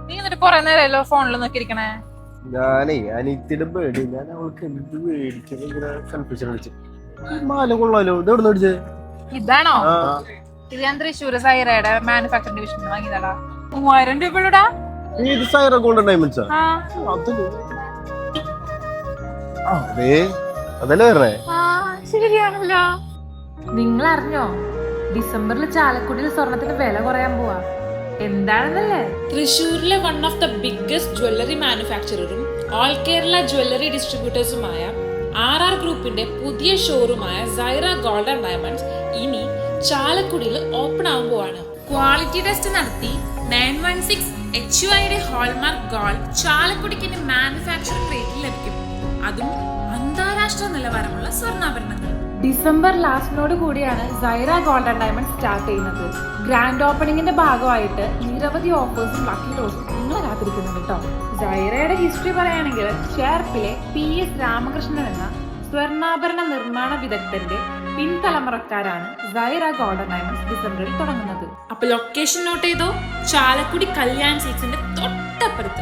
നീ എന്നിട്ട് കൊറേ നേരമല്ലോ ഫോണിൽ നോക്കിയിരിക്കണേ. ഞാനേ അനിയത്തിയുടെ ബേഡി ഞാൻ അവൾക്ക് എന്ത് മേടിക്കുന്ന ഇങ്ങനെ കൺഫ്യൂഷൻ അടിച്ചു. മാല കൊള്ളാലോ, ഇത് എവിടെ മേടിച്ചേ? ഇതാണോ? ഇത് ഞാൻ തൃശ്ശൂര് സൈറയുടെ മാനുഫാക്ചറിംഗ് ഡിവിഷൻ വാങ്ങിയതാടാ. 3000 രൂപയുടെടാ. ഇത് സൈറ ഗോൾഡൻ ഡയമണ്ട്സാ? അതെ, അതല്ലേ പറഞ്ഞേ. ശരിയാണല്ലോ. നിങ്ങൾ അറിഞ്ഞോ, ഡിസംബറിൽ ചാലക്കുടിയിൽ സ്വർണത്തിന് വില കുറയാൻ പോവാ. എന്താണെന്നല്ലേ? തൃശ്ശൂരിലെ one of the biggest jewellery മാനുഫാക്ചററും ഓൾ കേരള ജ്വല്ലറി ഡിസ്ട്രിബ്യൂട്ടേഴ്സുമായ RR ഗ്രൂപ്പിന്റെ പുതിയ ഷോറൂമായ സൈറ ഗോൾഡ് ആൻഡ് ഡയമണ്ട്സ് ഇനി ചാലക്കുടിയിൽ ഓപ്പൺ ആകുമ്പോഴാണ്. ക്വാളിറ്റി ടെസ്റ്റ് നടത്തി 916 HUIയുടെ ഹോൾമാർക്ക് ഗോൾഡ് ചാലക്കുടിക്ക് മാനുഫാക്ചറിംഗ് റേറ്റിൽ ലഭിക്കും. അതും അന്താരാഷ്ട്ര നിലവാരമുള്ള സ്വർണ്ണാഭരണങ്ങൾ. ഡിസംബർ ലാസ്റ്റിനോട് കൂടിയാണ് Saira gold and diamonds start ചെയ്യുന്നത്. ഗ്രാൻഡ് ഓപ്പണിംഗിന്റെ ഭാഗമായിട്ട് നിരവധി ഓഫേഴ്സും ലക്കി ഡോസും നിങ്ങളെ കാത്തിരിക്കുന്നുണ്ട് കേട്ടോ. സൈറയുടെ ഹിസ്റ്ററി പറയുകയാണെങ്കിൽ ചേർപ്പിലെ PS രാമകൃഷ്ണൻ എന്ന സ്വർണ്ണാഭരണ നിർമ്മാണ വിദഗ്ധന്റെ പിൻതലമുറക്കാരാണ് സൈറ ഗോൾഡ് ആൻഡ് ഡയമണ്ട്സ് ഡിസംബറിൽ തുടങ്ങുന്നത്. അപ്പൊ ലൊക്കേഷൻ നോട്ട് ചെയ്തോ, ചാലക്കുടി കല്യാൺ സീറ്റ്സിന്റെ തൊട്ടപ്പുറത്ത്.